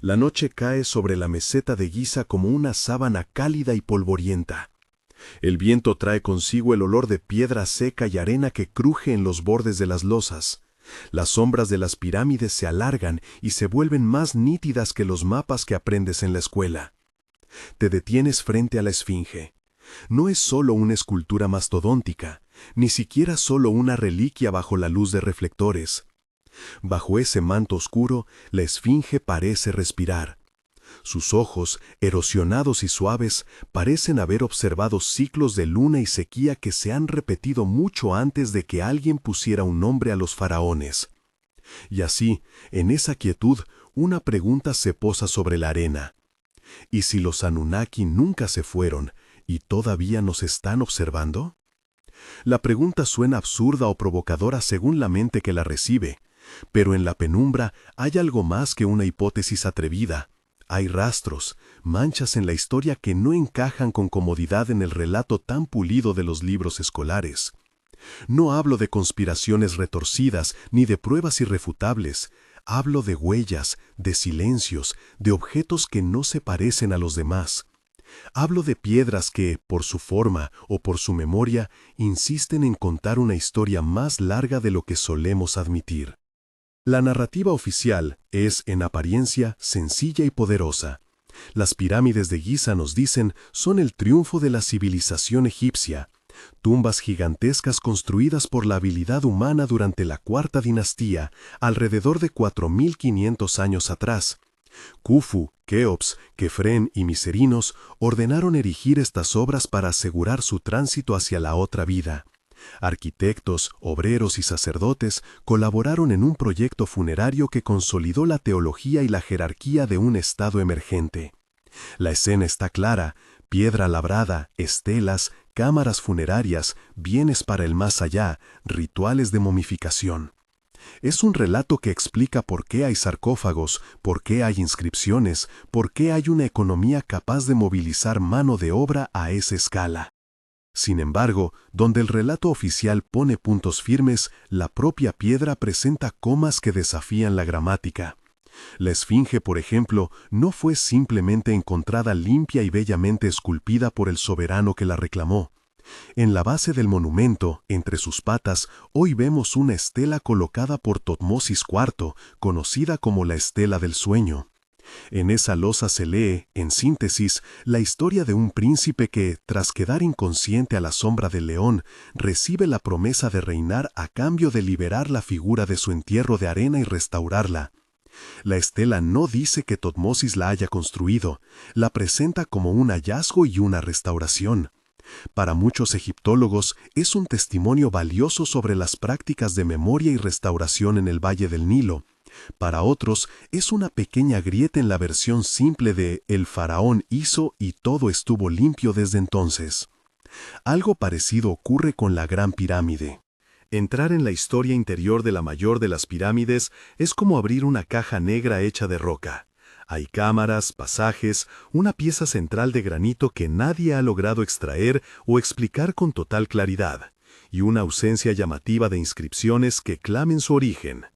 La noche cae sobre la meseta de Giza como una sábana cálida y polvorienta. El viento trae consigo el olor de piedra seca y arena que cruje en los bordes de las losas. Las sombras de las pirámides se alargan y se vuelven más nítidas que los mapas que aprendes en la escuela. Te detienes frente a la esfinge. No es solo una escultura mastodóntica, ni siquiera solo una reliquia bajo la luz de reflectores. Bajo ese manto oscuro, la esfinge parece respirar. Sus ojos, erosionados y suaves, parecen haber observado ciclos de luna y sequía que se han repetido mucho antes de que alguien pusiera un nombre a los faraones. Y así, en esa quietud, una pregunta se posa sobre la arena. ¿Y si los Anunnaki nunca se fueron y todavía nos están observando? La pregunta suena absurda o provocadora según la mente que la recibe, pero en la penumbra hay algo más que una hipótesis atrevida. Hay rastros, manchas en la historia que no encajan con comodidad en el relato tan pulido de los libros escolares. No hablo de conspiraciones retorcidas ni de pruebas irrefutables. Hablo de huellas, de silencios, de objetos que no se parecen a los demás. Hablo de piedras que, por su forma o por su memoria, insisten en contar una historia más larga de lo que solemos admitir. La narrativa oficial es, en apariencia, sencilla y poderosa. Las pirámides de Giza, nos dicen, son el triunfo de la civilización egipcia, tumbas gigantescas construidas por la habilidad humana durante la cuarta dinastía, alrededor de 4500 años atrás. Khufu, Keops, Kefren y Miserinos ordenaron erigir estas obras para asegurar su tránsito hacia la otra vida. Arquitectos, obreros y sacerdotes colaboraron en un proyecto funerario que consolidó la teología y la jerarquía de un estado emergente. La escena está clara: piedra labrada, estelas, cámaras funerarias, bienes para el más allá, rituales de momificación. Es un relato que explica por qué hay sarcófagos, por qué hay inscripciones, por qué hay una economía capaz de movilizar mano de obra a esa escala. Sin embargo, donde el relato oficial pone puntos firmes, la propia piedra presenta comas que desafían la gramática. La esfinge, por ejemplo, no fue simplemente encontrada limpia y bellamente esculpida por el soberano que la reclamó. En la base del monumento, entre sus patas, hoy vemos una estela colocada por Thutmosis IV, conocida como la Estela del Sueño. En esa losa se lee, en síntesis, la historia de un príncipe que, tras quedar inconsciente a la sombra del león, recibe la promesa de reinar a cambio de liberar la figura de su entierro de arena y restaurarla. La estela no dice que Thutmosis la haya construido, la presenta como un hallazgo y una restauración. Para muchos egiptólogos es un testimonio valioso sobre las prácticas de memoria y restauración en el Valle del Nilo. Para otros es una pequeña grieta en la versión simple de «el faraón hizo y todo estuvo limpio desde entonces». Algo parecido ocurre con la Gran Pirámide. Entrar en la historia interior de la mayor de las pirámides es como abrir una caja negra hecha de roca. Hay cámaras, pasajes, una pieza central de granito que nadie ha logrado extraer o explicar con total claridad, y una ausencia llamativa de inscripciones que clamen su origen.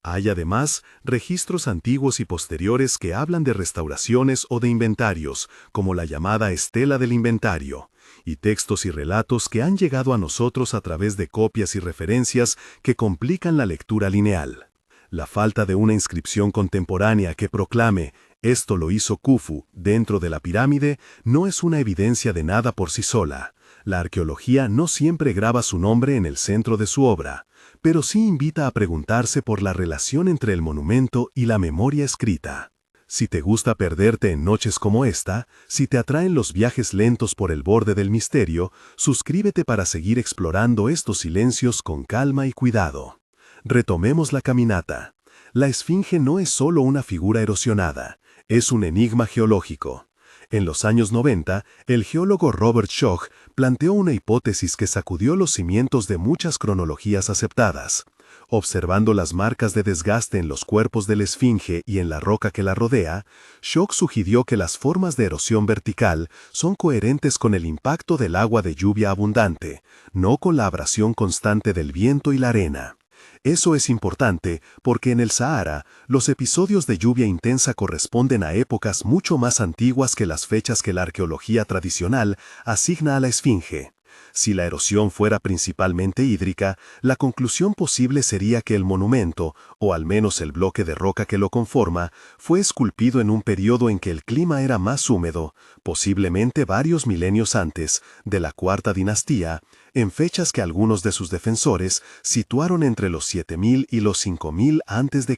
Hay además registros antiguos y posteriores que hablan de restauraciones o de inventarios, como la llamada Estela del Inventario, y textos y relatos que han llegado a nosotros a través de copias y referencias que complican la lectura lineal. La falta de una inscripción contemporánea que proclame «esto lo hizo Khufu» dentro de la pirámide no es una evidencia de nada por sí sola. La arqueología no siempre graba su nombre en el centro de su obra, pero sí invita a preguntarse por la relación entre el monumento y la memoria escrita. Si te gusta perderte en noches como esta, si te atraen los viajes lentos por el borde del misterio, suscríbete para seguir explorando estos silencios con calma y cuidado. Retomemos la caminata. La esfinge no es solo una figura erosionada, es un enigma geológico. En los años 90, el geólogo Robert Schoch planteó una hipótesis que sacudió los cimientos de muchas cronologías aceptadas. Observando las marcas de desgaste en los cuerpos de la esfinge y en la roca que la rodea, Schoch sugirió que las formas de erosión vertical son coherentes con el impacto del agua de lluvia abundante, no con la abrasión constante del viento y la arena. Eso es importante porque en el Sahara, los episodios de lluvia intensa corresponden a épocas mucho más antiguas que las fechas que la arqueología tradicional asigna a la Esfinge. Si la erosión fuera principalmente hídrica, la conclusión posible sería que el monumento, o al menos el bloque de roca que lo conforma, fue esculpido en un periodo en que el clima era más húmedo, posiblemente varios milenios antes, de la Cuarta Dinastía, en fechas que algunos de sus defensores situaron entre los 7000 y los 5000 a.C.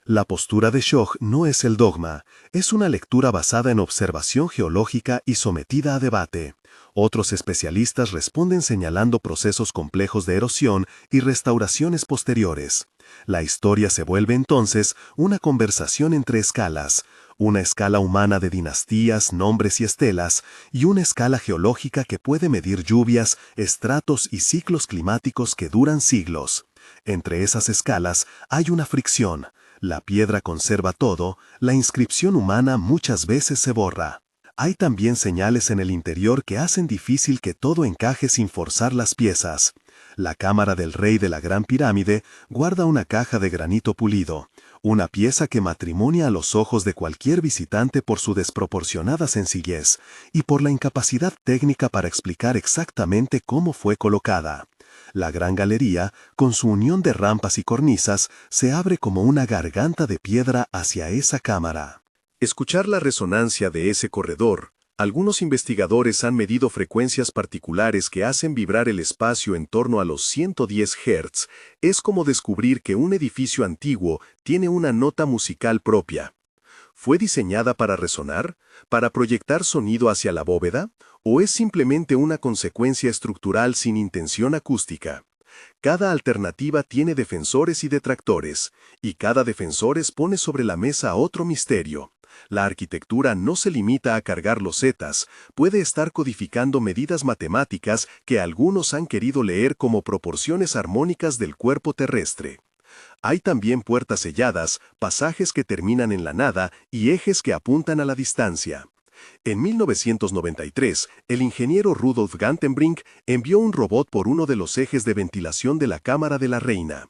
La postura de Shoj no es el dogma, es una lectura basada en observación geológica y sometida a debate. Otros especialistas responden señalando procesos complejos de erosión y restauraciones posteriores. La historia se vuelve entonces una conversación entre escalas, una escala humana de dinastías, nombres y estelas, y una escala geológica que puede medir lluvias, estratos y ciclos climáticos que duran siglos. Entre esas escalas hay una fricción. La piedra conserva todo, la inscripción humana muchas veces se borra. Hay también señales en el interior que hacen difícil que todo encaje sin forzar las piezas. La cámara del rey de la Gran Pirámide guarda una caja de granito pulido, una pieza que matrimonia a los ojos de cualquier visitante por su desproporcionada sencillez y por la incapacidad técnica para explicar exactamente cómo fue colocada. La gran galería, con su unión de rampas y cornisas, se abre como una garganta de piedra hacia esa cámara. Escuchar la resonancia de ese corredor. Algunos investigadores han medido frecuencias particulares que hacen vibrar el espacio en torno a los 110 Hz. Es como descubrir que un edificio antiguo tiene una nota musical propia. ¿Fue diseñada para resonar? ¿Para proyectar sonido hacia la bóveda? ¿O es simplemente una consecuencia estructural sin intención acústica? Cada alternativa tiene defensores y detractores, y cada defensor pone sobre la mesa otro misterio. La arquitectura no se limita a cargar losetas, puede estar codificando medidas matemáticas que algunos han querido leer como proporciones armónicas del cuerpo terrestre. Hay también puertas selladas, pasajes que terminan en la nada y ejes que apuntan a la distancia. En 1993, el ingeniero Rudolf Gantenbrink envió un robot por uno de los ejes de ventilación de la Cámara de la Reina.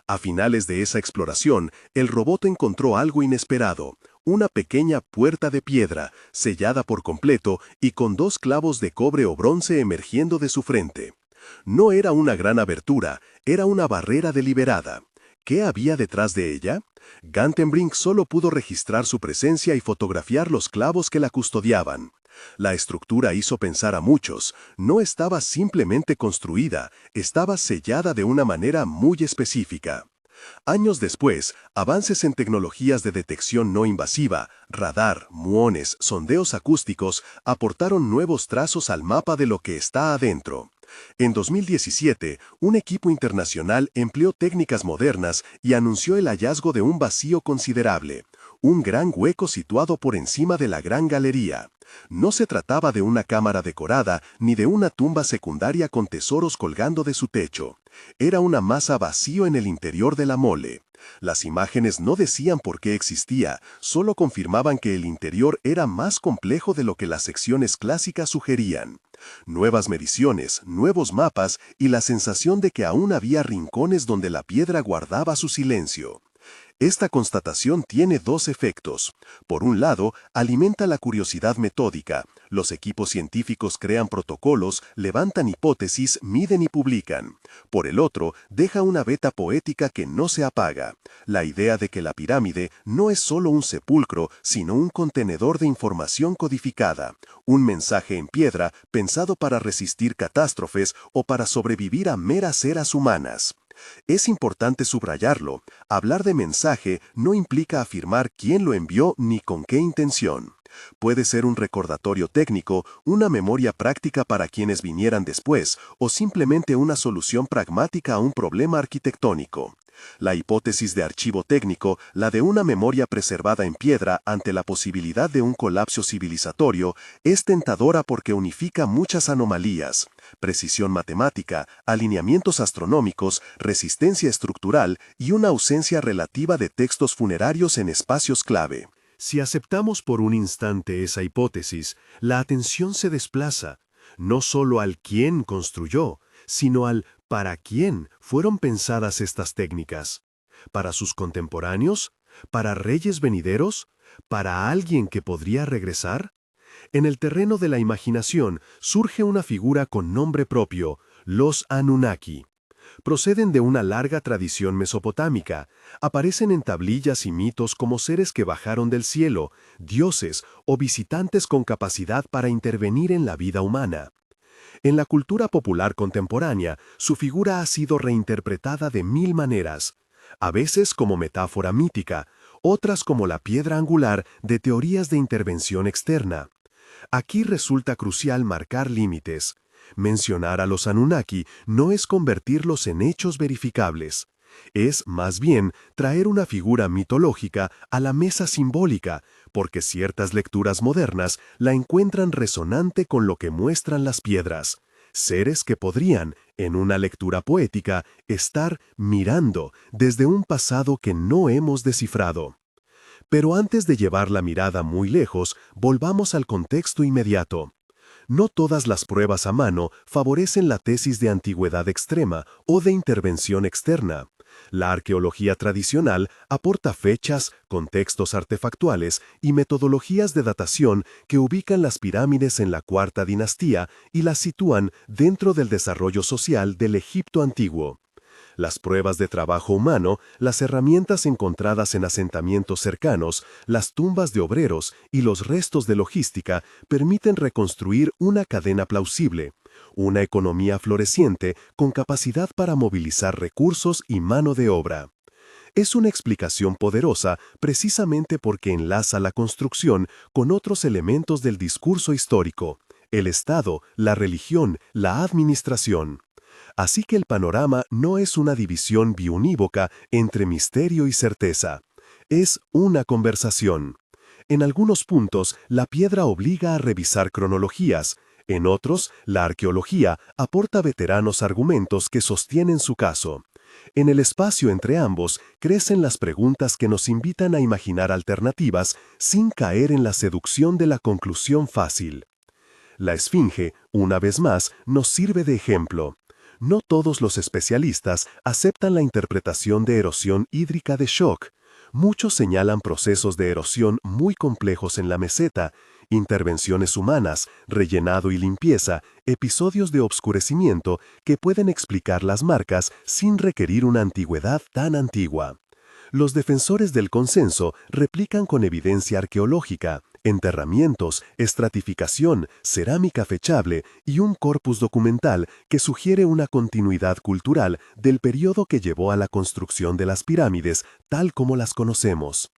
A finales de esa exploración, el robot encontró algo inesperado, una pequeña puerta de piedra, sellada por completo y con 2 clavos de cobre o bronce emergiendo de su frente. No era una gran abertura, era una barrera deliberada. ¿Qué había detrás de ella? Gantenbrink solo pudo registrar su presencia y fotografiar los clavos que la custodiaban. La estructura hizo pensar a muchos, no estaba simplemente construida, estaba sellada de una manera muy específica. Años después, avances en tecnologías de detección no invasiva, radar, muones, sondeos acústicos, aportaron nuevos trazos al mapa de lo que está adentro. En 2017, un equipo internacional empleó técnicas modernas y anunció el hallazgo de un vacío considerable, un gran hueco situado por encima de la Gran Galería. No se trataba de una cámara decorada ni de una tumba secundaria con tesoros colgando de su techo. Era una masa vacío en el interior de la mole. Las imágenes no decían por qué existía, solo confirmaban que el interior era más complejo de lo que las secciones clásicas sugerían. Nuevas mediciones, nuevos mapas y la sensación de que aún había rincones donde la piedra guardaba su silencio. Esta constatación tiene 2 efectos. Por un lado, alimenta la curiosidad metódica. Los equipos científicos crean protocolos, levantan hipótesis, miden y publican. Por el otro, deja una veta poética que no se apaga. La idea de que la pirámide no es solo un sepulcro, sino un contenedor de información codificada. Un mensaje en piedra pensado para resistir catástrofes o para sobrevivir a meras eras humanas. Es importante subrayarlo, hablar de mensaje no implica afirmar quién lo envió ni con qué intención. Puede ser un recordatorio técnico, una memoria práctica para quienes vinieran después, o simplemente una solución pragmática a un problema arquitectónico. La hipótesis de archivo técnico, la de una memoria preservada en piedra ante la posibilidad de un colapso civilizatorio, es tentadora porque unifica muchas anomalías: precisión matemática, alineamientos astronómicos, resistencia estructural y una ausencia relativa de textos funerarios en espacios clave. Si aceptamos por un instante esa hipótesis, la atención se desplaza, no solo al quién construyó, sino al ¿Para quién fueron pensadas estas técnicas? ¿Para sus contemporáneos? ¿Para reyes venideros? ¿Para alguien que podría regresar? En el terreno de la imaginación surge una figura con nombre propio, los Anunnaki. Proceden de una larga tradición mesopotámica. Aparecen en tablillas y mitos como seres que bajaron del cielo, dioses o visitantes con capacidad para intervenir en la vida humana. En la cultura popular contemporánea, su figura ha sido reinterpretada de mil maneras, a veces como metáfora mítica, otras como la piedra angular de teorías de intervención externa. Aquí resulta crucial marcar límites. Mencionar a los Anunnaki no es convertirlos en hechos verificables. Es, más bien, traer una figura mitológica a la mesa simbólica, porque ciertas lecturas modernas la encuentran resonante con lo que muestran las piedras. Seres que podrían, en una lectura poética, estar mirando desde un pasado que no hemos descifrado. Pero antes de llevar la mirada muy lejos, volvamos al contexto inmediato. No todas las pruebas a mano favorecen la tesis de antigüedad extrema o de intervención externa. La arqueología tradicional aporta fechas, contextos artefactuales y metodologías de datación que ubican las pirámides en la cuarta dinastía y las sitúan dentro del desarrollo social del Egipto antiguo. Las pruebas de trabajo humano, las herramientas encontradas en asentamientos cercanos, las tumbas de obreros y los restos de logística permiten reconstruir una cadena plausible, una economía floreciente con capacidad para movilizar recursos y mano de obra. Es una explicación poderosa precisamente porque enlaza la construcción con otros elementos del discurso histórico: el Estado, la religión, la administración. Así que el panorama no es una división biunívoca entre misterio y certeza. Es una conversación. En algunos puntos, la piedra obliga a revisar cronologías. En otros, la arqueología aporta veteranos argumentos que sostienen su caso. En el espacio entre ambos crecen las preguntas que nos invitan a imaginar alternativas sin caer en la seducción de la conclusión fácil. La Esfinge, una vez más, nos sirve de ejemplo. No todos los especialistas aceptan la interpretación de erosión hídrica de Shock. Muchos señalan procesos de erosión muy complejos en la meseta, intervenciones humanas, rellenado y limpieza, episodios de obscurecimiento que pueden explicar las marcas sin requerir una antigüedad tan antigua. Los defensores del consenso replican con evidencia arqueológica, enterramientos, estratificación, cerámica fechable y un corpus documental que sugiere una continuidad cultural del periodo que llevó a la construcción de las pirámides tal como las conocemos.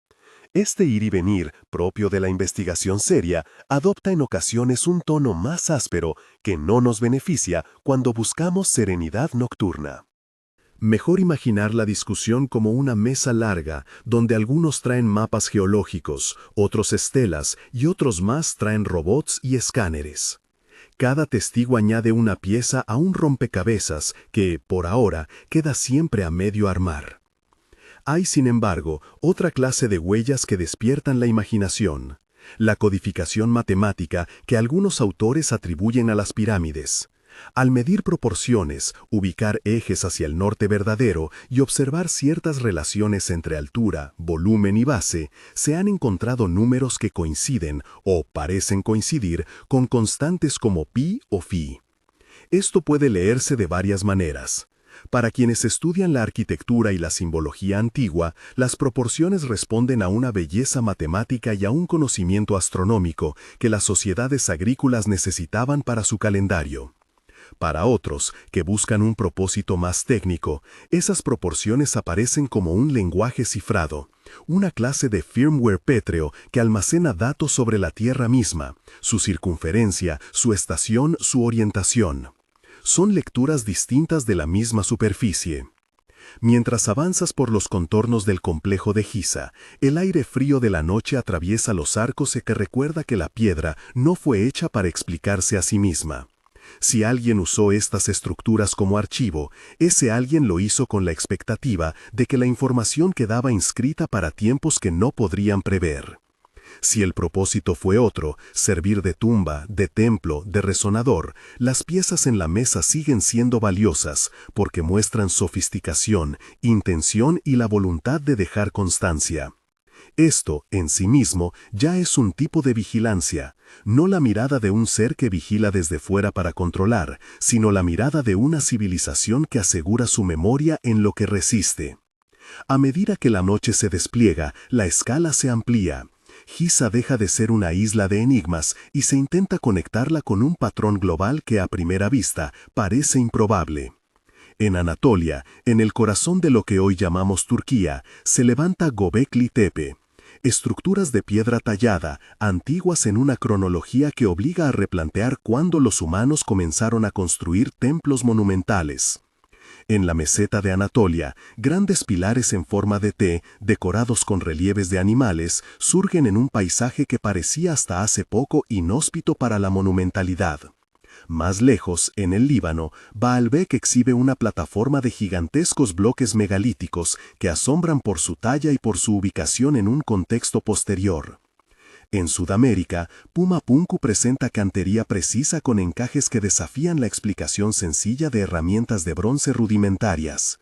Este ir y venir, propio de la investigación seria, adopta en ocasiones un tono más áspero que no nos beneficia cuando buscamos serenidad nocturna. Mejor imaginar la discusión como una mesa larga, donde algunos traen mapas geológicos, otros estelas y otros más traen robots y escáneres. Cada testigo añade una pieza a un rompecabezas que, por ahora, queda siempre a medio armar. Hay, sin embargo, otra clase de huellas que despiertan la imaginación: la codificación matemática que algunos autores atribuyen a las pirámides. Al medir proporciones, ubicar ejes hacia el norte verdadero y observar ciertas relaciones entre altura, volumen y base, se han encontrado números que coinciden o parecen coincidir con constantes como pi o phi. Esto puede leerse de varias maneras. Para quienes estudian la arquitectura y la simbología antigua, las proporciones responden a una belleza matemática y a un conocimiento astronómico que las sociedades agrícolas necesitaban para su calendario. Para otros, que buscan un propósito más técnico, esas proporciones aparecen como un lenguaje cifrado, una clase de firmware pétreo que almacena datos sobre la Tierra misma, su circunferencia, su estación, su orientación. Son lecturas distintas de la misma superficie. Mientras avanzas por los contornos del complejo de Giza, el aire frío de la noche atraviesa los arcos que recuerda que la piedra no fue hecha para explicarse a sí misma. Si alguien usó estas estructuras como archivo, ese alguien lo hizo con la expectativa de que la información quedaba inscrita para tiempos que no podrían prever. Si el propósito fue otro, servir de tumba, de templo, de resonador, las piezas en la mesa siguen siendo valiosas porque muestran sofisticación, intención y la voluntad de dejar constancia. Esto, en sí mismo, ya es un tipo de vigilancia, no la mirada de un ser que vigila desde fuera para controlar, sino la mirada de una civilización que asegura su memoria en lo que resiste. A medida que la noche se despliega, la escala se amplía. Giza deja de ser una isla de enigmas y se intenta conectarla con un patrón global que a primera vista parece improbable. En Anatolia, en el corazón de lo que hoy llamamos Turquía, se levanta Göbekli Tepe, estructuras de piedra tallada, antiguas en una cronología que obliga a replantear cuándo los humanos comenzaron a construir templos monumentales. En la meseta de Anatolia, grandes pilares en forma de T, decorados con relieves de animales, surgen en un paisaje que parecía hasta hace poco inhóspito para la monumentalidad. Más lejos, en el Líbano, Baalbek exhibe una plataforma de gigantescos bloques megalíticos que asombran por su talla y por su ubicación en un contexto posterior. En Sudamérica, Puma Punku presenta cantería precisa con encajes que desafían la explicación sencilla de herramientas de bronce rudimentarias.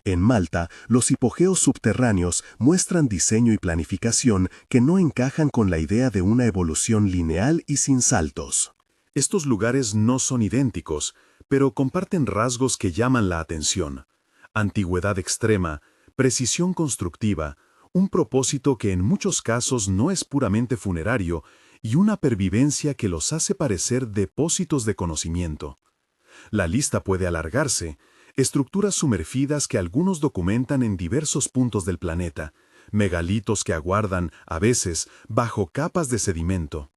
En Malta, los hipogeos subterráneos muestran diseño y planificación que no encajan con la idea de una evolución lineal y sin saltos. Estos lugares no son idénticos, pero comparten rasgos que llaman la atención. Antigüedad extrema, precisión constructiva, un propósito que en muchos casos no es puramente funerario y una pervivencia que los hace parecer depósitos de conocimiento. La lista puede alargarse, estructuras sumergidas que algunos documentan en diversos puntos del planeta, megalitos que aguardan, a veces, bajo capas de sedimento.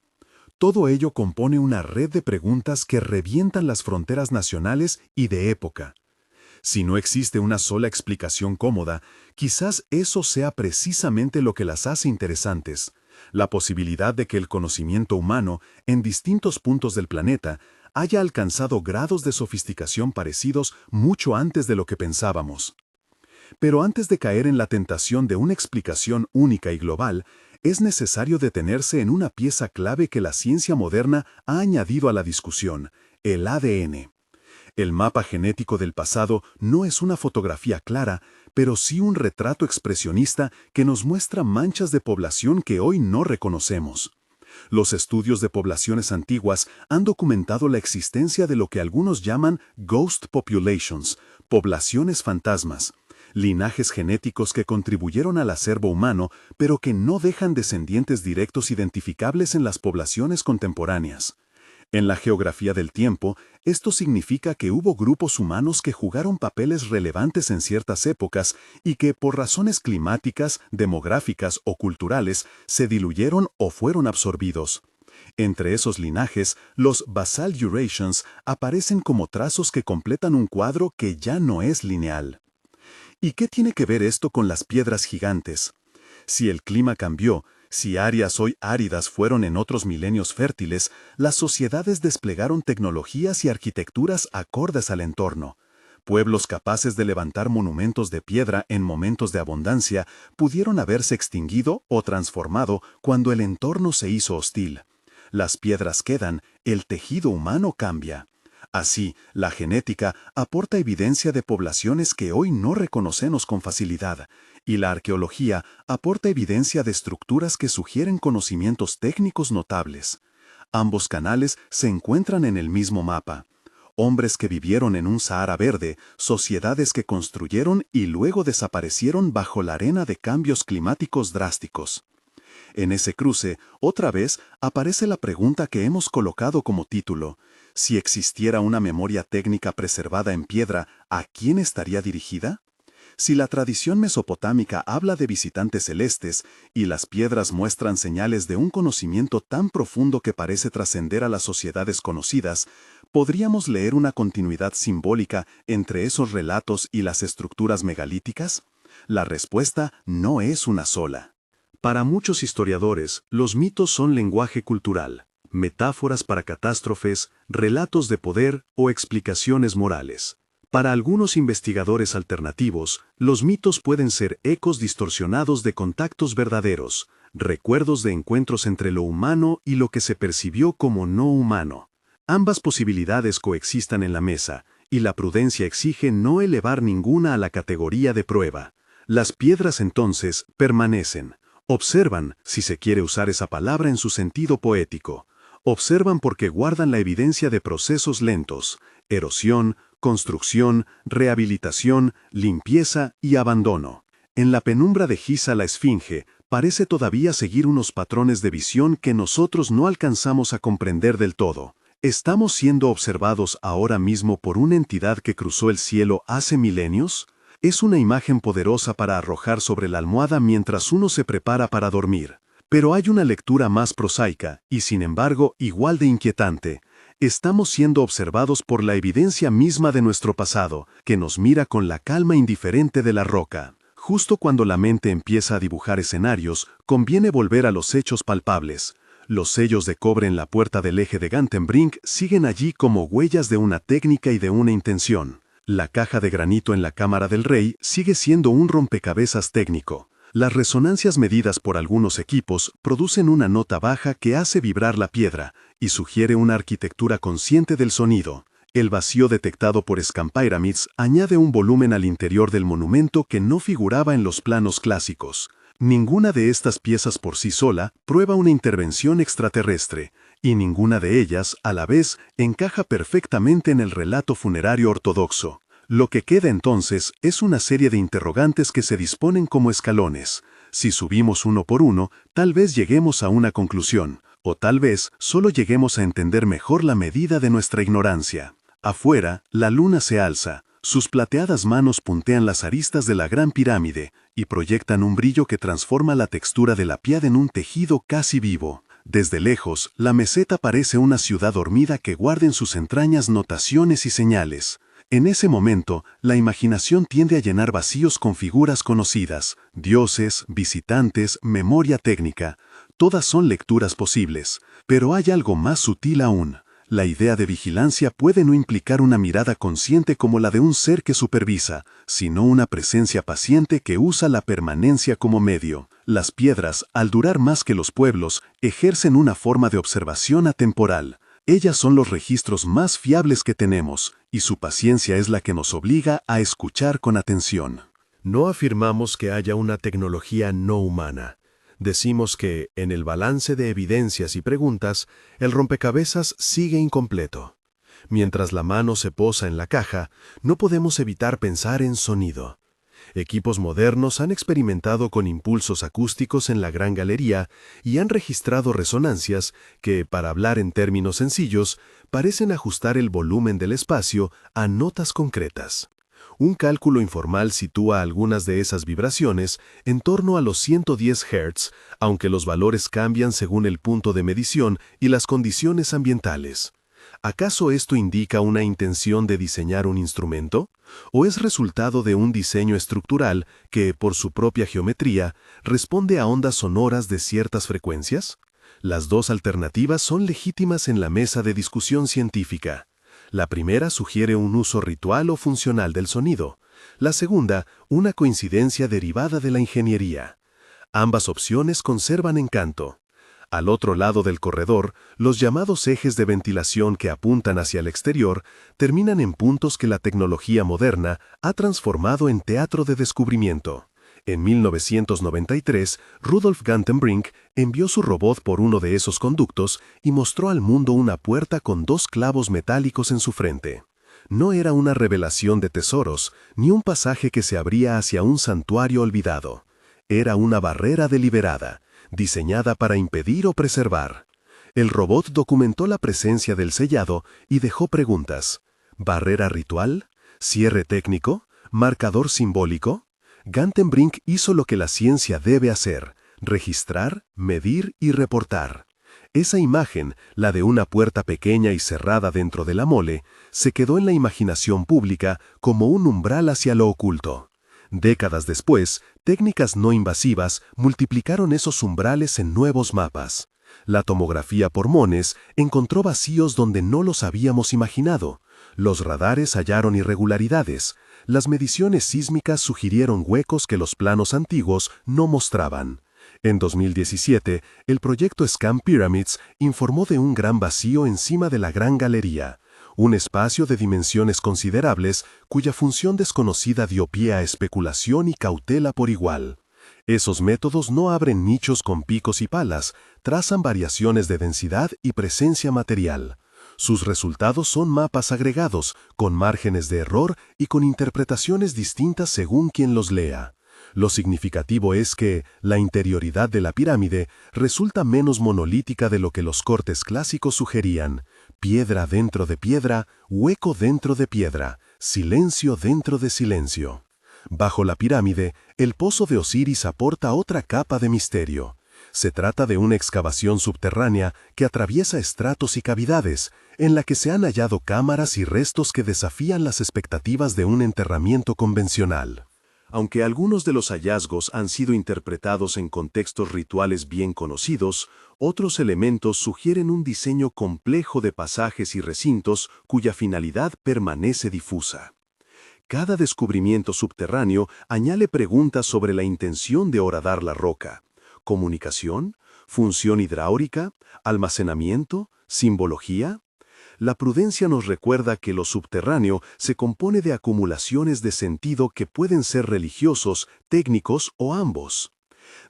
Todo ello compone una red de preguntas que revientan las fronteras nacionales y de época. Si no existe una sola explicación cómoda, quizás eso sea precisamente lo que las hace interesantes, la posibilidad de que el conocimiento humano, en distintos puntos del planeta, haya alcanzado grados de sofisticación parecidos mucho antes de lo que pensábamos. Pero antes de caer en la tentación de una explicación única y global, es necesario detenerse en una pieza clave que la ciencia moderna ha añadido a la discusión, el ADN. El mapa genético del pasado no es una fotografía clara, pero sí un retrato expresionista que nos muestra manchas de población que hoy no reconocemos. Los estudios de poblaciones antiguas han documentado la existencia de lo que algunos llaman ghost populations, poblaciones fantasmas, linajes genéticos que contribuyeron al acervo humano, pero que no dejan descendientes directos identificables en las poblaciones contemporáneas. En la geografía del tiempo, esto significa que hubo grupos humanos que jugaron papeles relevantes en ciertas épocas y que, por razones climáticas, demográficas o culturales, se diluyeron o fueron absorbidos. Entre esos linajes, los Basal Eurasians aparecen como trazos que completan un cuadro que ya no es lineal. ¿Y qué tiene que ver esto con las piedras gigantes? Si el clima cambió, si áreas hoy áridas fueron en otros milenios fértiles, las sociedades desplegaron tecnologías y arquitecturas acordes al entorno. Pueblos capaces de levantar monumentos de piedra en momentos de abundancia pudieron haberse extinguido o transformado cuando el entorno se hizo hostil. Las piedras quedan, el tejido humano cambia. Así, la genética aporta evidencia de poblaciones que hoy no reconocemos con facilidad, y la arqueología aporta evidencia de estructuras que sugieren conocimientos técnicos notables. Ambos canales se encuentran en el mismo mapa. Hombres que vivieron en un Sahara verde, sociedades que construyeron y luego desaparecieron bajo la arena de cambios climáticos drásticos. En ese cruce, otra vez, aparece la pregunta que hemos colocado como título. Si existiera una memoria técnica preservada en piedra, ¿a quién estaría dirigida? Si la tradición mesopotámica habla de visitantes celestes y las piedras muestran señales de un conocimiento tan profundo que parece trascender a las sociedades conocidas, ¿podríamos leer una continuidad simbólica entre esos relatos y las estructuras megalíticas? La respuesta no es una sola. Para muchos historiadores, los mitos son lenguaje cultural, metáforas para catástrofes, relatos de poder o explicaciones morales. Para algunos investigadores alternativos, los mitos pueden ser ecos distorsionados de contactos verdaderos, recuerdos de encuentros entre lo humano y lo que se percibió como no humano. Ambas posibilidades coexistan en la mesa, y la prudencia exige no elevar ninguna a la categoría de prueba. Las piedras entonces permanecen. Observan, si se quiere usar esa palabra en su sentido poético. Observan porque guardan la evidencia de procesos lentos: erosión, construcción, rehabilitación, limpieza y abandono. En la penumbra de Giza la Esfinge parece todavía seguir unos patrones de visión que nosotros no alcanzamos a comprender del todo. ¿Estamos siendo observados ahora mismo por una entidad que cruzó el cielo hace milenios? Es una imagen poderosa para arrojar sobre la almohada mientras uno se prepara para dormir. Pero hay una lectura más prosaica, y sin embargo igual de inquietante. Estamos siendo observados por la evidencia misma de nuestro pasado, que nos mira con la calma indiferente de la roca. Justo cuando la mente empieza a dibujar escenarios, conviene volver a los hechos palpables. Los sellos de cobre en la puerta del eje de Gantenbrink siguen allí como huellas de una técnica y de una intención. La caja de granito en la cámara del rey sigue siendo un rompecabezas técnico. Las resonancias medidas por algunos equipos producen una nota baja que hace vibrar la piedra y sugiere una arquitectura consciente del sonido. El vacío detectado por Scampyramids añade un volumen al interior del monumento que no figuraba en los planos clásicos. Ninguna de estas piezas por sí sola prueba una intervención extraterrestre, y ninguna de ellas, a la vez, encaja perfectamente en el relato funerario ortodoxo. Lo que queda entonces es una serie de interrogantes que se disponen como escalones. Si subimos uno por uno, tal vez lleguemos a una conclusión, o tal vez solo lleguemos a entender mejor la medida de nuestra ignorancia. Afuera, la luna se alza. Sus plateadas manos puntean las aristas de la Gran Pirámide y proyectan un brillo que transforma la textura de la piedra en un tejido casi vivo. Desde lejos, la meseta parece una ciudad dormida que guarda en sus entrañas notaciones y señales. En ese momento, la imaginación tiende a llenar vacíos con figuras conocidas: dioses, visitantes, memoria técnica. Todas son lecturas posibles, pero hay algo más sutil aún. La idea de vigilancia puede no implicar una mirada consciente como la de un ser que supervisa, sino una presencia paciente que usa la permanencia como medio. Las piedras, al durar más que los pueblos, ejercen una forma de observación atemporal. Ellas son los registros más fiables que tenemos, y su paciencia es la que nos obliga a escuchar con atención. No afirmamos que haya una tecnología no humana. Decimos que, en el balance de evidencias y preguntas, el rompecabezas sigue incompleto. Mientras la mano se posa en la caja, no podemos evitar pensar en sonido. Equipos modernos han experimentado con impulsos acústicos en la Gran Galería y han registrado resonancias que, para hablar en términos sencillos, parecen ajustar el volumen del espacio a notas concretas. Un cálculo informal sitúa algunas de esas vibraciones en torno a los 110 Hz, aunque los valores cambian según el punto de medición y las condiciones ambientales. ¿Acaso esto indica una intención de diseñar un instrumento? ¿O es resultado de un diseño estructural que, por su propia geometría, responde a ondas sonoras de ciertas frecuencias? Las dos alternativas son legítimas en la mesa de discusión científica. La primera sugiere un uso ritual o funcional del sonido. La segunda, una coincidencia derivada de la ingeniería. Ambas opciones conservan encanto. Al otro lado del corredor, los llamados ejes de ventilación que apuntan hacia el exterior terminan en puntos que la tecnología moderna ha transformado en teatro de descubrimiento. En 1993, Rudolf Gantenbrink envió su robot por uno de esos conductos y mostró al mundo una puerta con 2 clavos metálicos en su frente. No era una revelación de tesoros, ni un pasaje que se abría hacia un santuario olvidado. Era una barrera deliberada, diseñada para impedir o preservar. El robot documentó la presencia del sellado y dejó preguntas. ¿Barrera ritual? ¿Cierre técnico? ¿Marcador simbólico? Gantenbrink hizo lo que la ciencia debe hacer: registrar, medir y reportar. Esa imagen, la de una puerta pequeña y cerrada dentro de la mole, se quedó en la imaginación pública como un umbral hacia lo oculto. Décadas después, técnicas no invasivas multiplicaron esos umbrales en nuevos mapas. La tomografía por mones encontró vacíos donde no los habíamos imaginado. Los radares hallaron irregularidades. Las mediciones sísmicas sugirieron huecos que los planos antiguos no mostraban. En 2017, el proyecto Scan Pyramids informó de un gran vacío encima de la Gran Galería, un espacio de dimensiones considerables cuya función desconocida dio pie a especulación y cautela por igual. Esos métodos no abren nichos con picos y palas, trazan variaciones de densidad y presencia material. Sus resultados son mapas agregados, con márgenes de error y con interpretaciones distintas según quien los lea. Lo significativo es que la interioridad de la pirámide resulta menos monolítica de lo que los cortes clásicos sugerían: piedra dentro de piedra, hueco dentro de piedra, silencio dentro de silencio. Bajo la pirámide, el pozo de Osiris aporta otra capa de misterio. Se trata de una excavación subterránea que atraviesa estratos y cavidades, en la que se han hallado cámaras y restos que desafían las expectativas de un enterramiento convencional. Aunque algunos de los hallazgos han sido interpretados en contextos rituales bien conocidos, otros elementos sugieren un diseño complejo de pasajes y recintos cuya finalidad permanece difusa. Cada descubrimiento subterráneo añade preguntas sobre la intención de horadar la roca: comunicación, función hidráulica, almacenamiento, simbología. La prudencia nos recuerda que lo subterráneo se compone de acumulaciones de sentido que pueden ser religiosos, técnicos o ambos.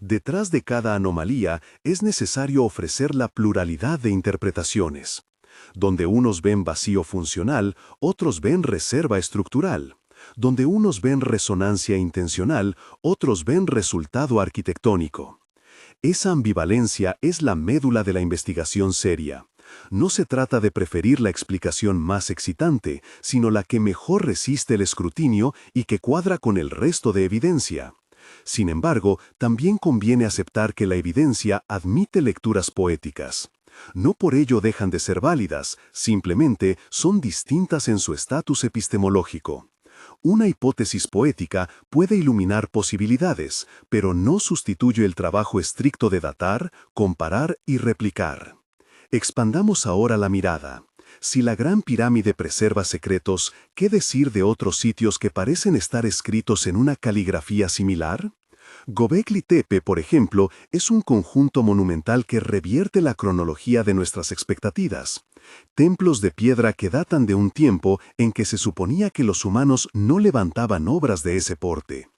Detrás de cada anomalía es necesario ofrecer la pluralidad de interpretaciones. Donde unos ven vacío funcional, otros ven reserva estructural. Donde unos ven resonancia intencional, otros ven resultado arquitectónico. Esa ambivalencia es la médula de la investigación seria. No se trata de preferir la explicación más excitante, sino la que mejor resiste el escrutinio y que cuadra con el resto de evidencia. Sin embargo, también conviene aceptar que la evidencia admite lecturas poéticas. No por ello dejan de ser válidas, simplemente son distintas en su estatus epistemológico. Una hipótesis poética puede iluminar posibilidades, pero no sustituye el trabajo estricto de datar, comparar y replicar. Expandamos ahora la mirada. Si la Gran Pirámide preserva secretos, ¿qué decir de otros sitios que parecen estar escritos en una caligrafía similar? Göbekli Tepe, por ejemplo, es un conjunto monumental que revierte la cronología de nuestras expectativas. Templos de piedra que datan de un tiempo en que se suponía que los humanos no levantaban obras de ese porte.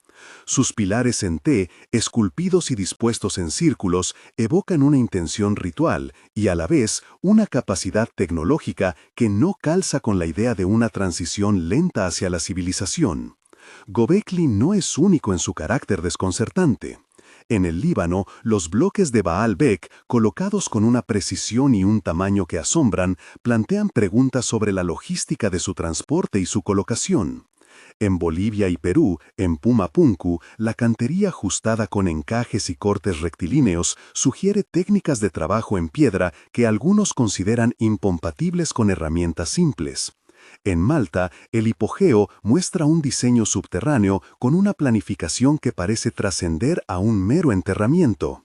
Sus pilares en T, esculpidos y dispuestos en círculos, evocan una intención ritual y a la vez una capacidad tecnológica que no calza con la idea de una transición lenta hacia la civilización. Göbekli no es único en su carácter desconcertante. En el Líbano, los bloques de Baalbek, colocados con una precisión y un tamaño que asombran, plantean preguntas sobre la logística de su transporte y su colocación. En Bolivia y Perú, en Pumapunku, la cantería ajustada con encajes y cortes rectilíneos sugiere técnicas de trabajo en piedra que algunos consideran incompatibles con herramientas simples. En Malta, el hipogeo muestra un diseño subterráneo con una planificación que parece trascender a un mero enterramiento.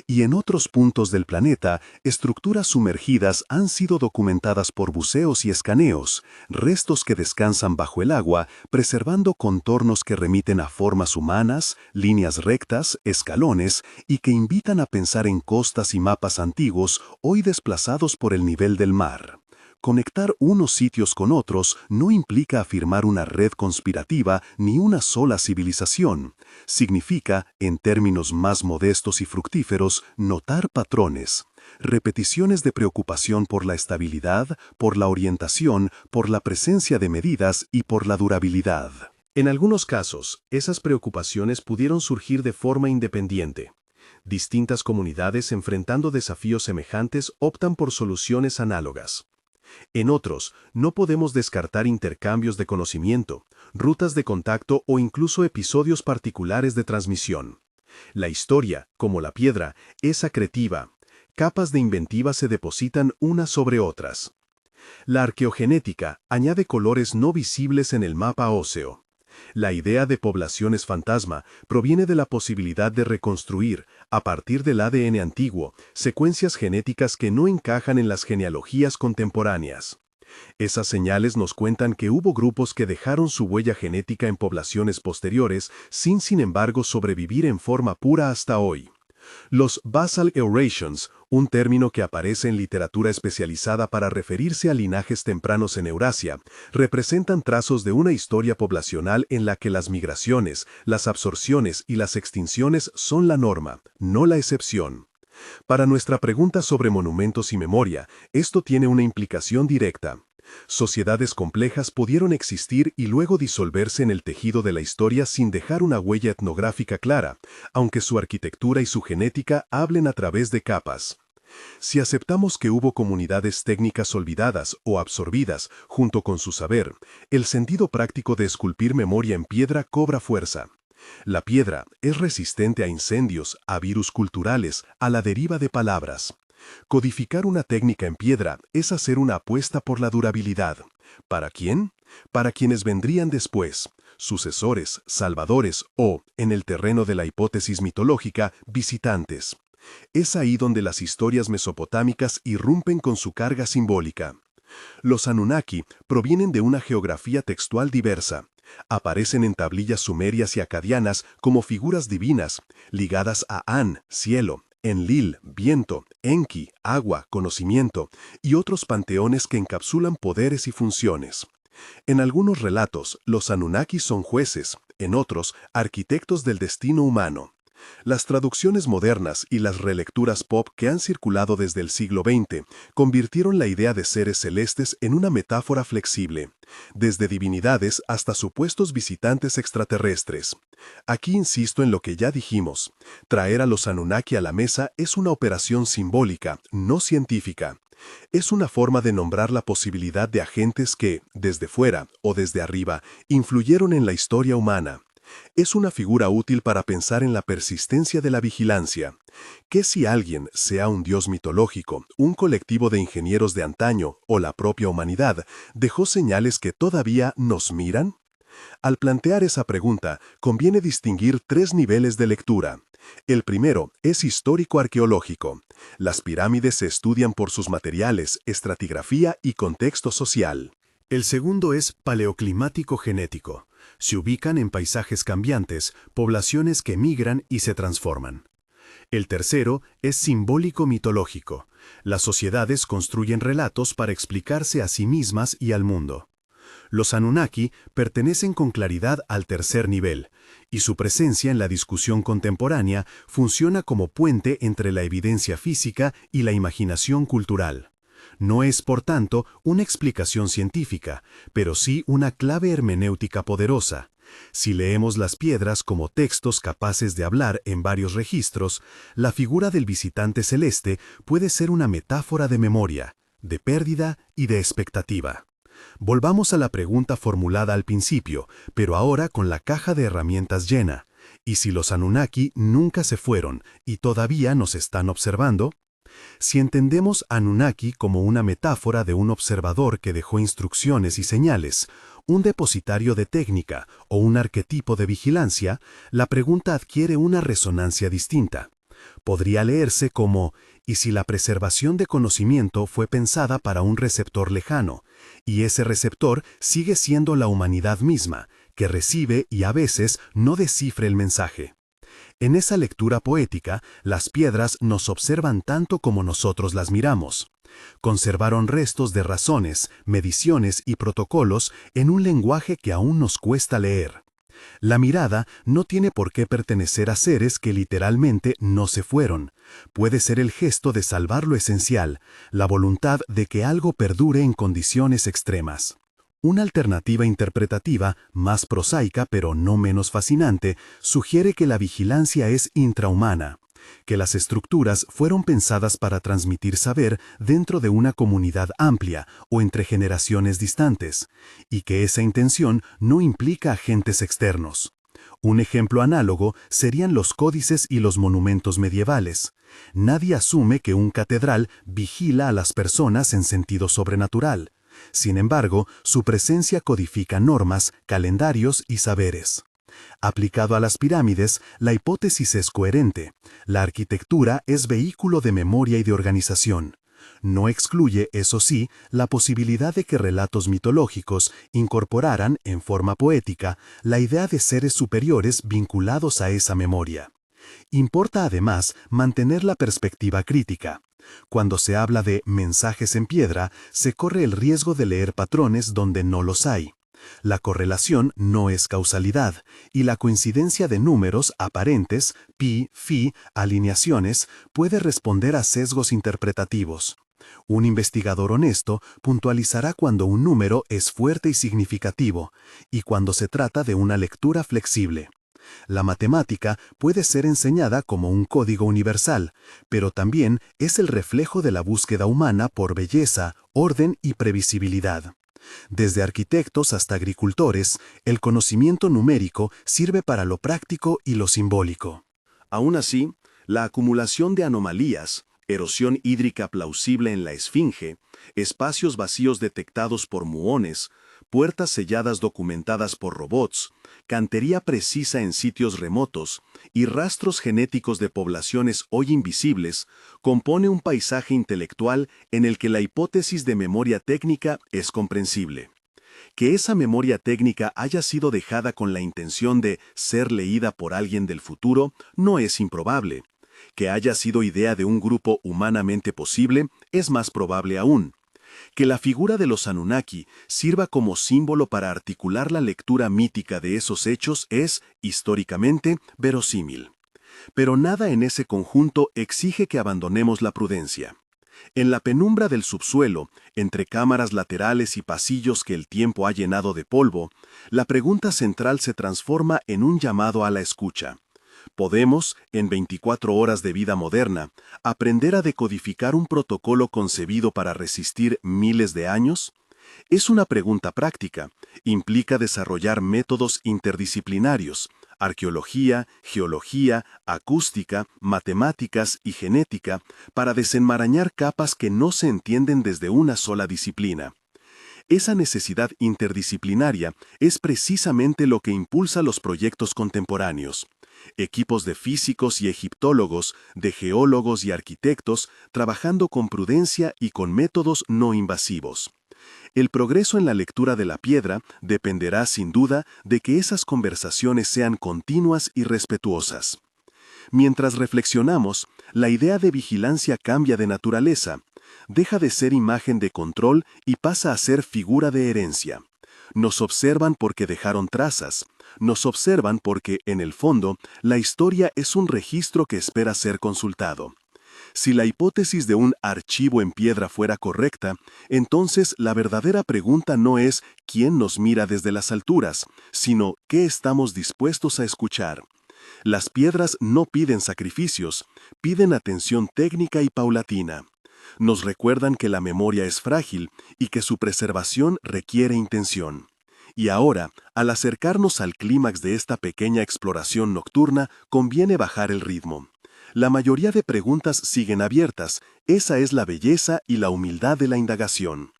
Y en otros puntos del planeta, estructuras sumergidas han sido documentadas por buceos y escaneos, restos que descansan bajo el agua, preservando contornos que remiten a formas humanas, líneas rectas, escalones, y que invitan a pensar en costas y mapas antiguos hoy desplazados por el nivel del mar. Conectar unos sitios con otros no implica afirmar una red conspirativa ni una sola civilización. Significa, en términos más modestos y fructíferos, notar patrones. Repeticiones de preocupación por la estabilidad, por la orientación, por la presencia de medidas y por la durabilidad. En algunos casos, esas preocupaciones pudieron surgir de forma independiente. Distintas comunidades enfrentando desafíos semejantes optan por soluciones análogas. En otros, no podemos descartar intercambios de conocimiento, rutas de contacto o incluso episodios particulares de transmisión. La historia, como la piedra, es acretiva. Capas de inventiva se depositan unas sobre otras. La arqueogenética añade colores no visibles en el mapa óseo. La idea de poblaciones fantasma proviene de la posibilidad de reconstruir, a partir del ADN antiguo, secuencias genéticas que no encajan en las genealogías contemporáneas. Esas señales nos cuentan que hubo grupos que dejaron su huella genética en poblaciones posteriores sin embargo sobrevivir en forma pura hasta hoy. Los basal Eurations, un término que aparece en literatura especializada para referirse a linajes tempranos en Eurasia, representan trazos de una historia poblacional en la que las migraciones, las absorciones y las extinciones son la norma, no la excepción. Para nuestra pregunta sobre monumentos y memoria, esto tiene una implicación directa. Sociedades complejas pudieron existir y luego disolverse en el tejido de la historia sin dejar una huella etnográfica clara, aunque su arquitectura y su genética hablen a través de capas. Si aceptamos que hubo comunidades técnicas olvidadas o absorbidas junto con su saber, el sentido práctico de esculpir memoria en piedra cobra fuerza. La piedra es resistente a incendios, a virus culturales, a la deriva de palabras. Codificar una técnica en piedra es hacer una apuesta por la durabilidad. ¿Para quién? Para quienes vendrían después, sucesores, salvadores o, en el terreno de la hipótesis mitológica, visitantes. Es ahí donde las historias mesopotámicas irrumpen con su carga simbólica. Los Anunnaki provienen de una geografía textual diversa. Aparecen en tablillas sumerias y acadianas como figuras divinas, ligadas a An, cielo, Enlil, viento, Enki, agua, conocimiento, y otros panteones que encapsulan poderes y funciones. En algunos relatos, los Anunnaki son jueces, en otros, arquitectos del destino humano. Las traducciones modernas y las relecturas pop que han circulado desde el siglo XX convirtieron la idea de seres celestes en una metáfora flexible, desde divinidades hasta supuestos visitantes extraterrestres. Aquí insisto en lo que ya dijimos, traer a los Anunnaki a la mesa es una operación simbólica, no científica. Es una forma de nombrar la posibilidad de agentes que, desde fuera o desde arriba, influyeron en la historia humana. Es una figura útil para pensar en la persistencia de la vigilancia. ¿Qué si alguien, sea un dios mitológico, un colectivo de ingenieros de antaño o la propia humanidad, dejó señales que todavía nos miran? Al plantear esa pregunta, conviene distinguir tres niveles de lectura. El primero es histórico-arqueológico. Las pirámides se estudian por sus materiales, estratigrafía y contexto social. El segundo es paleoclimático-genético. Se ubican en paisajes cambiantes, poblaciones que migran y se transforman. El tercero es simbólico-mitológico. Las sociedades construyen relatos para explicarse a sí mismas y al mundo. Los Anunnaki pertenecen con claridad al tercer nivel, y su presencia en la discusión contemporánea funciona como puente entre la evidencia física y la imaginación cultural. No es, por tanto, una explicación científica, pero sí una clave hermenéutica poderosa. Si leemos las piedras como textos capaces de hablar en varios registros, la figura del visitante celeste puede ser una metáfora de memoria, de pérdida y de expectativa. Volvamos a la pregunta formulada al principio, pero ahora con la caja de herramientas llena. ¿Y si los Anunnaki nunca se fueron y todavía nos están observando? Si entendemos Anunnaki como una metáfora de un observador que dejó instrucciones y señales, un depositario de técnica o un arquetipo de vigilancia, la pregunta adquiere una resonancia distinta. Podría leerse como, ¿y si la preservación de conocimiento fue pensada para un receptor lejano, y ese receptor sigue siendo la humanidad misma, que recibe y a veces no descifre el mensaje? En esa lectura poética, las piedras nos observan tanto como nosotros las miramos. Conservaron restos de razones, mediciones y protocolos en un lenguaje que aún nos cuesta leer. La mirada no tiene por qué pertenecer a seres que literalmente no se fueron. Puede ser el gesto de salvar lo esencial, la voluntad de que algo perdure en condiciones extremas. Una alternativa interpretativa, más prosaica pero no menos fascinante, sugiere que la vigilancia es intrahumana, que las estructuras fueron pensadas para transmitir saber dentro de una comunidad amplia o entre generaciones distantes, y que esa intención no implica agentes externos. Un ejemplo análogo serían los códices y los monumentos medievales. Nadie asume que un catedral vigila a las personas en sentido sobrenatural. Sin embargo, su presencia codifica normas, calendarios y saberes. Aplicado a las pirámides, la hipótesis es coherente. La arquitectura es vehículo de memoria y de organización. No excluye, eso sí, la posibilidad de que relatos mitológicos incorporaran, en forma poética, la idea de seres superiores vinculados a esa memoria. Importa además mantener la perspectiva crítica. Cuando se habla de mensajes en piedra, se corre el riesgo de leer patrones donde no los hay. La correlación no es causalidad, y la coincidencia de números aparentes, pi, phi, alineaciones, puede responder a sesgos interpretativos. Un investigador honesto puntualizará cuando un número es fuerte y significativo, y cuando se trata de una lectura flexible. La matemática puede ser enseñada como un código universal, pero también es el reflejo de la búsqueda humana por belleza, orden y previsibilidad. Desde arquitectos hasta agricultores, el conocimiento numérico sirve para lo práctico y lo simbólico. Aún así, la acumulación de anomalías, erosión hídrica plausible en la Esfinge, espacios vacíos detectados por muones, puertas selladas documentadas por robots, cantería precisa en sitios remotos y rastros genéticos de poblaciones hoy invisibles, compone un paisaje intelectual en el que la hipótesis de memoria técnica es comprensible. Que esa memoria técnica haya sido dejada con la intención de ser leída por alguien del futuro no es improbable. Que haya sido idea de un grupo humanamente posible es más probable aún. Que la figura de los Anunnaki sirva como símbolo para articular la lectura mítica de esos hechos es, históricamente, verosímil. Pero nada en ese conjunto exige que abandonemos la prudencia. En la penumbra del subsuelo, entre cámaras laterales y pasillos que el tiempo ha llenado de polvo, la pregunta central se transforma en un llamado a la escucha. ¿Podemos, en 24 horas de vida moderna, aprender a decodificar un protocolo concebido para resistir miles de años? Es una pregunta práctica. Implica desarrollar métodos interdisciplinarios, arqueología, geología, acústica, matemáticas y genética, para desenmarañar capas que no se entienden desde una sola disciplina. Esa necesidad interdisciplinaria es precisamente lo que impulsa los proyectos contemporáneos. Equipos de físicos y egiptólogos, de geólogos y arquitectos, trabajando con prudencia y con métodos no invasivos. El progreso en la lectura de la piedra dependerá sin duda de que esas conversaciones sean continuas y respetuosas. Mientras reflexionamos, la idea de vigilancia cambia de naturaleza, deja de ser imagen de control y pasa a ser figura de herencia. Nos observan porque dejaron trazas, nos observan porque, en el fondo, la historia es un registro que espera ser consultado. Si la hipótesis de un archivo en piedra fuera correcta, entonces la verdadera pregunta no es quién nos mira desde las alturas, sino qué estamos dispuestos a escuchar. Las piedras no piden sacrificios, piden atención técnica y paulatina. Nos recuerdan que la memoria es frágil y que su preservación requiere intención. Y ahora, al acercarnos al clímax de esta pequeña exploración nocturna, conviene bajar el ritmo. La mayoría de preguntas siguen abiertas, esa es la belleza y la humildad de la indagación.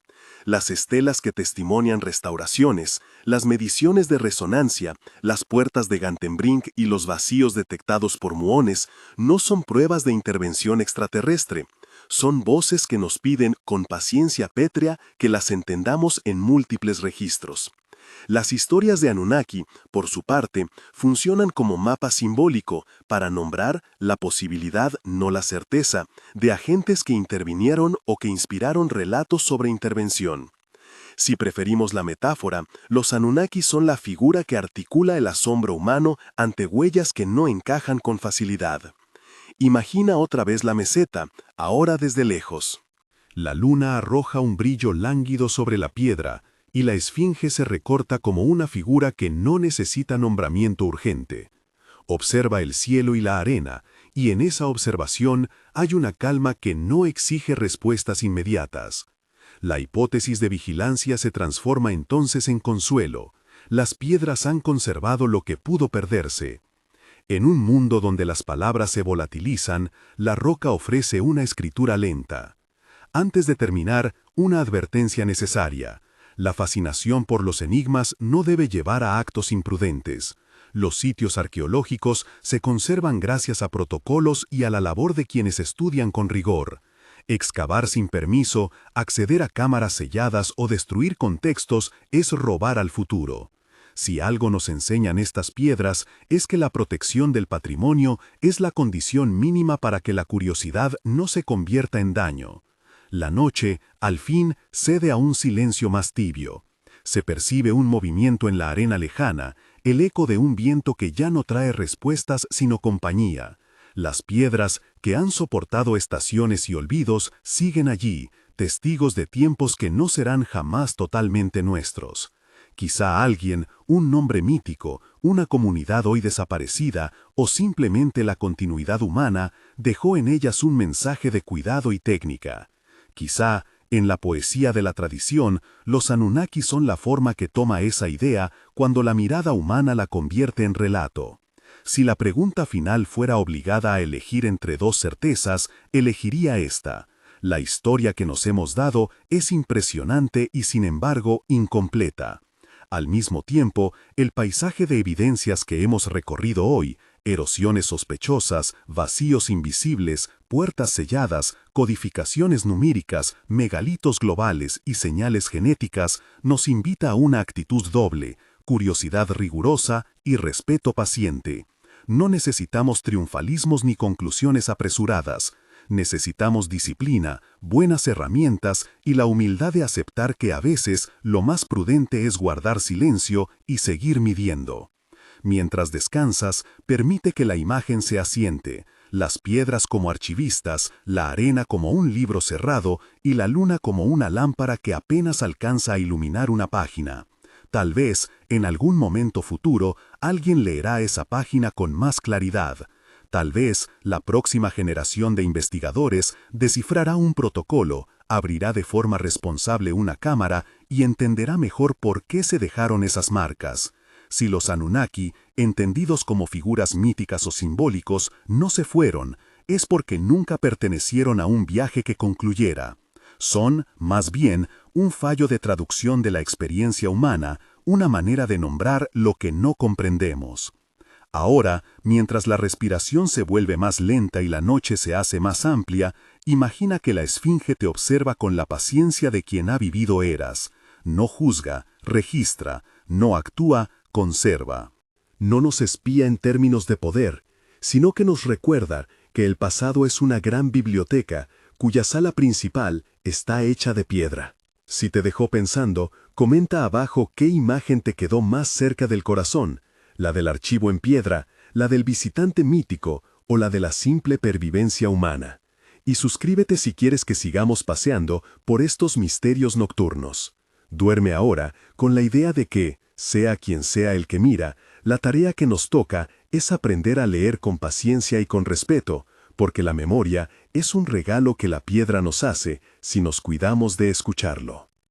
Las estelas que testimonian restauraciones, las mediciones de resonancia, las puertas de Gantenbrink y los vacíos detectados por muones no son pruebas de intervención extraterrestre. Son voces que nos piden con paciencia pétrea que las entendamos en múltiples registros. Las historias de Anunnaki, por su parte, funcionan como mapa simbólico para nombrar la posibilidad, no la certeza, de agentes que intervinieron o que inspiraron relatos sobre intervención. Si preferimos la metáfora, los Anunnaki son la figura que articula el asombro humano ante huellas que no encajan con facilidad. Imagina otra vez la meseta, ahora desde lejos. La luna arroja un brillo lánguido sobre la piedra, y la esfinge se recorta como una figura que no necesita nombramiento urgente. Observa el cielo y la arena, y en esa observación hay una calma que no exige respuestas inmediatas. La hipótesis de vigilancia se transforma entonces en consuelo. Las piedras han conservado lo que pudo perderse. En un mundo donde las palabras se volatilizan, la roca ofrece una escritura lenta. Antes de terminar, una advertencia necesaria. La fascinación por los enigmas no debe llevar a actos imprudentes. Los sitios arqueológicos se conservan gracias a protocolos y a la labor de quienes estudian con rigor. Excavar sin permiso, acceder a cámaras selladas o destruir contextos es robar al futuro. Si algo nos enseñan estas piedras es que la protección del patrimonio es la condición mínima para que la curiosidad no se convierta en daño. La noche, al fin, cede a un silencio más tibio. Se percibe un movimiento en la arena lejana, el eco de un viento que ya no trae respuestas sino compañía. Las piedras, que han soportado estaciones y olvidos, siguen allí, testigos de tiempos que no serán jamás totalmente nuestros. Quizá alguien, un nombre mítico, una comunidad hoy desaparecida o simplemente la continuidad humana, dejó en ellas un mensaje de cuidado y técnica. Quizá, en la poesía de la tradición, los Anunnaki son la forma que toma esa idea cuando la mirada humana la convierte en relato. Si la pregunta final fuera obligada a elegir entre dos certezas, elegiría esta. La historia que nos hemos dado es impresionante y sin embargo incompleta. Al mismo tiempo, el paisaje de evidencias que hemos recorrido hoy, erosiones sospechosas, vacíos invisibles, puertas selladas, codificaciones numíricas, megalitos globales y señales genéticas, nos invita a una actitud doble, curiosidad rigurosa y respeto paciente. No necesitamos triunfalismos ni conclusiones apresuradas. Necesitamos disciplina, buenas herramientas y la humildad de aceptar que a veces lo más prudente es guardar silencio y seguir midiendo. Mientras descansas, permite que la imagen se asiente, las piedras como archivistas, la arena como un libro cerrado y la luna como una lámpara que apenas alcanza a iluminar una página. Tal vez, en algún momento futuro, alguien leerá esa página con más claridad. Tal vez, la próxima generación de investigadores descifrará un protocolo, abrirá de forma responsable una cámara y entenderá mejor por qué se dejaron esas marcas. Si los Anunnaki, entendidos como figuras míticas o simbólicos, no se fueron, es porque nunca pertenecieron a un viaje que concluyera. Son, más bien, un fallo de traducción de la experiencia humana, una manera de nombrar lo que no comprendemos. Ahora, mientras la respiración se vuelve más lenta y la noche se hace más amplia, imagina que la esfinge te observa con la paciencia de quien ha vivido eras. No juzga, registra, no actúa, conserva. No nos espía en términos de poder, sino que nos recuerda que el pasado es una gran biblioteca cuya sala principal está hecha de piedra. Si te dejó pensando, comenta abajo qué imagen te quedó más cerca del corazón, la del archivo en piedra, la del visitante mítico o la de la simple pervivencia humana. Y suscríbete si quieres que sigamos paseando por estos misterios nocturnos. Duerme ahora con la idea de que, sea quien sea el que mira, la tarea que nos toca es aprender a leer con paciencia y con respeto, porque la memoria es un regalo que la piedra nos hace si nos cuidamos de escucharlo.